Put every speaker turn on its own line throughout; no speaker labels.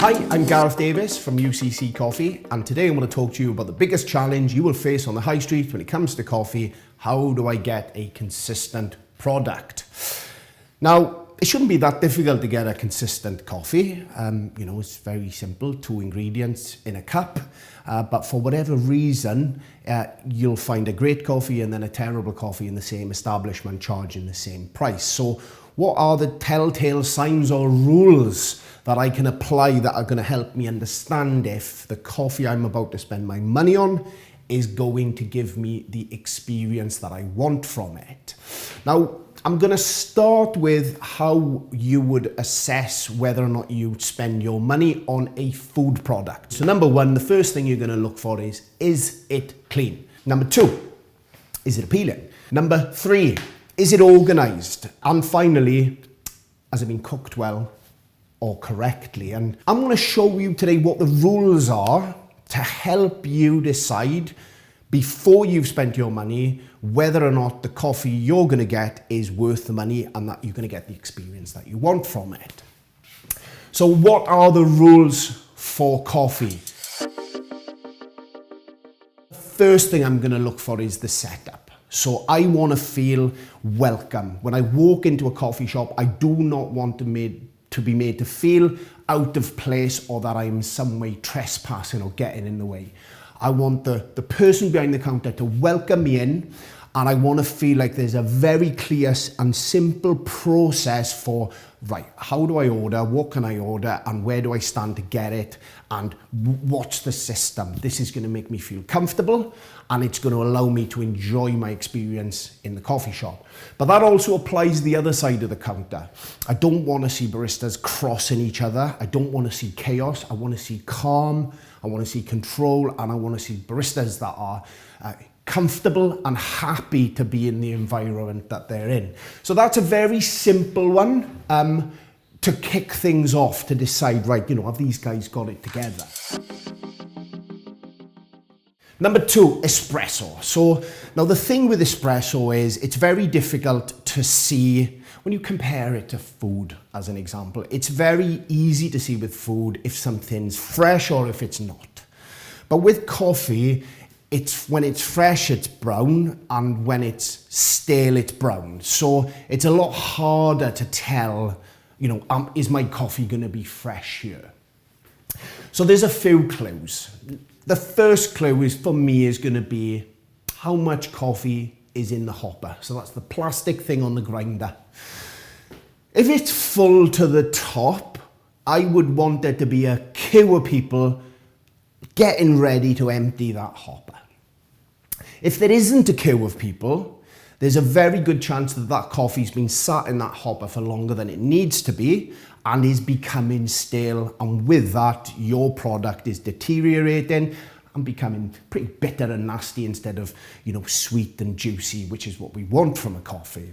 Hi, I'm Gareth Davis from UCC Coffee, and today I'm going to talk to you about the biggest challenge you will face on the high street when it comes to coffee. How do I get a consistent product? Now, it shouldn't be that difficult to get a consistent coffee. It's very simple, 2 ingredients in a cup. But for whatever reason, you'll find a great coffee and then a terrible coffee in the same establishment charging the same price. So what are the telltale signs or rules that I can apply that are going to help me understand if the coffee I'm about to spend my money on is going to give me the experience that I want from it? Now, I'm going to start with how you would assess whether or not you spend your money on a food product. So number 1, the first thing you're going to look for is it clean? Number 2, is it appealing? Number 3, is it organized? And finally, has it been cooked well or correctly? And I'm going to show you today what the rules are to help you decide before you've spent your money whether or not the coffee you're going to get is worth the money and that you're going to get the experience that you want from it. So what are the rules for coffee? The first thing I'm going to look for is the setup. So I want to feel welcome. When I walk into a coffee shop, I do not want to be made to feel out of place or that I'm in some way trespassing or getting in the way. I want the person behind the counter to welcome me in, and I want to feel like there's a very clear and simple process for, right, how do I order, what can I order, and where do I stand to get it, and what's the system? This is going to make me feel comfortable, and it's going to allow me to enjoy my experience in the coffee shop. But that also applies the other side of the counter. I don't want to see baristas crossing each other. I don't want to see chaos. I want to see calm. I want to see control, and I want to see baristas that are comfortable and happy to be in the environment that they're in. So that's a very simple one to kick things off, to decide, right, have these guys got it together? Number 2, espresso. So now the thing with espresso is it's very difficult to see when you compare it to food, as an example. It's very easy to see with food if something's fresh or if it's not. But with coffee, when it's fresh, it's brown, and when it's stale, it's brown. So it's a lot harder to tell, is my coffee going to be fresh here? So there's a few clues. The first clue for me is going to be how much coffee is in the hopper. So that's the plastic thing on the grinder. If it's full to the top, I would want there to be a queue of people getting ready to empty that hopper. If there isn't a queue of people, there's a very good chance that that coffee's been sat in that hopper for longer than it needs to be and is becoming stale, and with that, your product is deteriorating and becoming pretty bitter and nasty instead of, sweet and juicy, which is what we want from a coffee.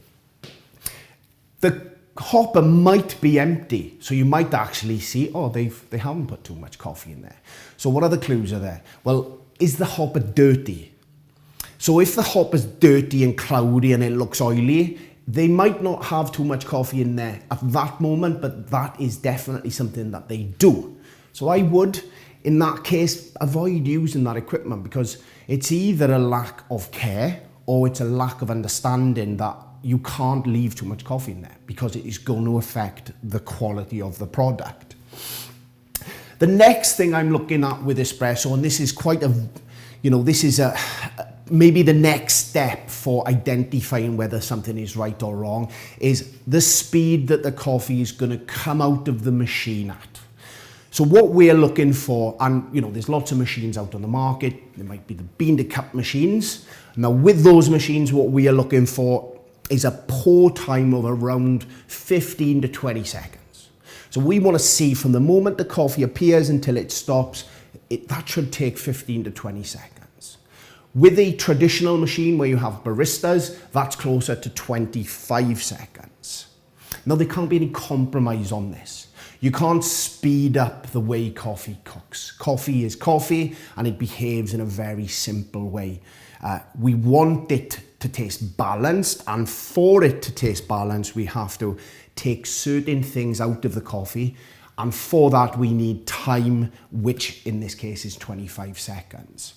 The hopper might be empty, so you might actually see, they haven't put too much coffee in there. So what other clues are there? Well, is the hopper dirty? So if the hopper's dirty and cloudy and it looks oily, they might not have too much coffee in there at that moment, but that is definitely something that they do. So I would, in that case, avoid using that equipment, because it's either a lack of care or it's a lack of understanding that you can't leave too much coffee in there because it is going to affect the quality of the product. The next thing I'm looking at with espresso, and this is maybe the next step for identifying whether something is right or wrong, is the speed that the coffee is going to come out of the machine at. So what we're looking for, and there's lots of machines out on the market. There might be the bean to cup machines. Now with those machines, what we are looking for is a pour time of around 15 to 20 seconds. So we want to see from the moment the coffee appears until it stops, that should take 15 to 20 seconds. With a traditional machine where you have baristas, that's closer to 25 seconds. Now, there can't be any compromise on this. You can't speed up the way coffee cooks. Coffee is coffee, and it behaves in a very simple way. We want it to taste balanced, and for it to taste balanced, we have to take certain things out of the coffee And for that, we need time, which in this case is 25 seconds.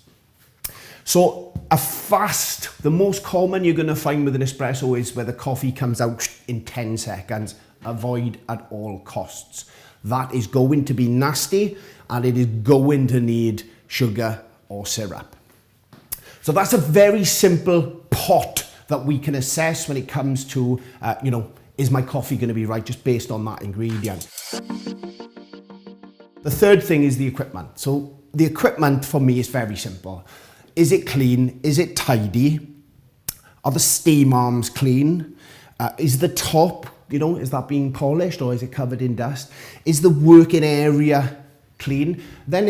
So the most common you're going to find with an espresso is where the coffee comes out in 10 seconds. Avoid at all costs. That is going to be nasty, and it is going to need sugar or syrup. So that's a very simple pot that we can assess when it comes to, is my coffee going to be right just based on that ingredient. The third thing is the equipment. So the equipment for me is very simple. Is it clean? Is it tidy? Are the steam arms clean? Is the top, is that being polished or is it covered in dust? Is the working area clean? Then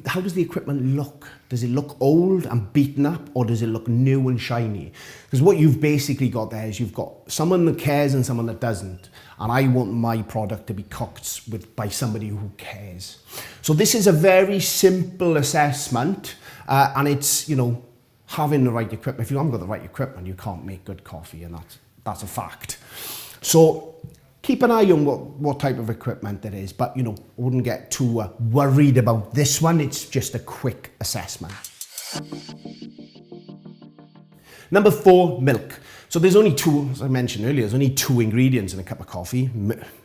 how does the equipment look? Does it look old and beaten up, or does it look new and shiny? Because what you've basically got there is you've got someone that cares and someone that doesn't. And I want my product to be cooked by somebody who cares. So this is a very simple assessment, and it's, having the right equipment. If you haven't got the right equipment, you can't make good coffee, and that's a fact. So keep an eye on what type of equipment it is, but I wouldn't get too worried about this one. It's just a quick assessment. Number 4, milk. So there's only two, as I mentioned earlier, there's only 2 ingredients in a cup of coffee,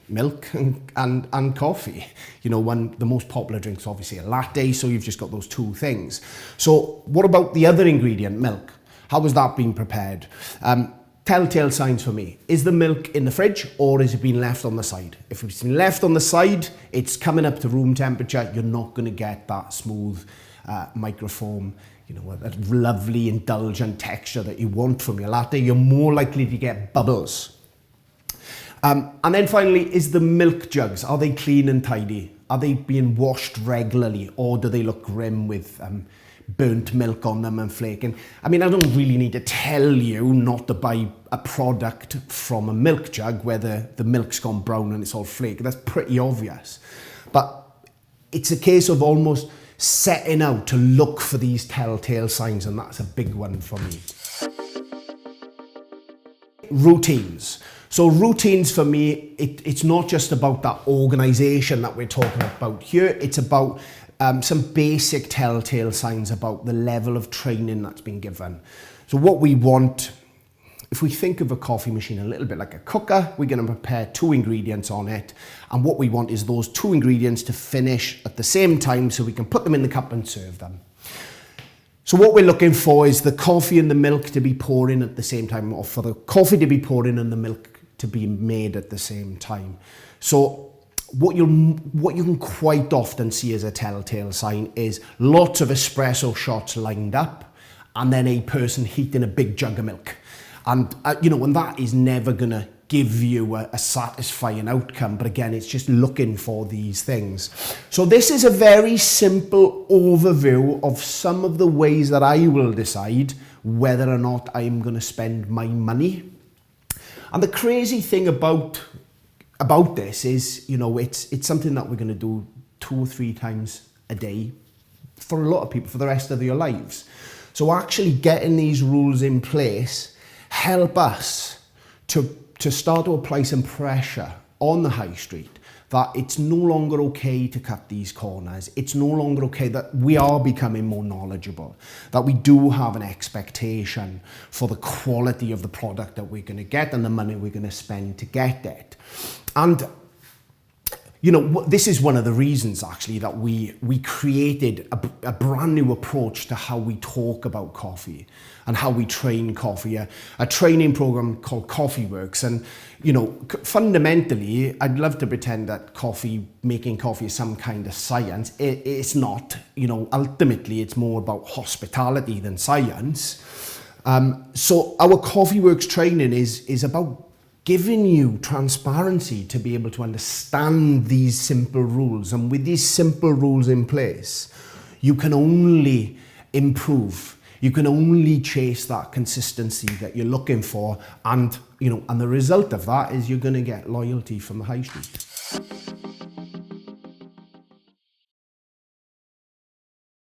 milk and coffee. The most popular drink's obviously a latte, so you've just got those 2 things. So what about the other ingredient, milk? How is that being prepared? Telltale signs for me. Is the milk in the fridge, or is it being left on the side? If it's been left on the side, it's coming up to room temperature, you're not going to get that smooth microfoam, that lovely indulgent texture that you want from your latte. You're more likely to get bubbles. And then finally, is the milk jugs, are they clean and tidy? Are they being washed regularly, or do they look grim with burnt milk on them and flaking? I mean, I don't really need to tell you not to buy a product from a milk jug where the milk's gone brown and it's all flaky. That's pretty obvious. But it's a case of almost setting out to look for these telltale signs, and that's a big one for me. Routines. So routines for me, it's not just about that organization that we're talking about here. It's about some basic telltale signs about the level of training that's been given. So what we want, if we think of a coffee machine a little bit like a cooker, we're going to prepare 2 ingredients on it. And what we want is those 2 ingredients to finish at the same time so we can put them in the cup and serve them. So what we're looking for is the coffee and the milk to be pouring at the same time, or for the coffee to be pouring and the milk to be made at the same time. So what you can quite often see as a telltale sign is lots of espresso shots lined up, and then a person heating a big jug of milk. And and that is never going to give you a satisfying outcome. But again, it's just looking for these things. So this is a very simple overview of some of the ways that I will decide whether or not I'm going to spend my money. And the crazy thing about this is, it's something that we're going to do 2 or 3 times a day for a lot of people for the rest of their lives. So actually getting these rules in place help us to start to apply some pressure on the high street that it's no longer okay to cut these corners. It's no longer okay, that we are becoming more knowledgeable, that we do have an expectation for the quality of the product that we're going to get and the money we're going to spend to get it. And this is one of the reasons actually that we created a brand new approach to how we talk about coffee and how we train coffee, a training program called Coffee Works. And fundamentally, I'd love to pretend that making coffee is some kind of science. It's not. Ultimately, it's more about hospitality than science. So our Coffee Works training is about giving you transparency to be able to understand these simple rules. And with these simple rules in place, you can only improve. You can only chase that consistency that you're looking for. And the result of that is you're going to get loyalty from the high street.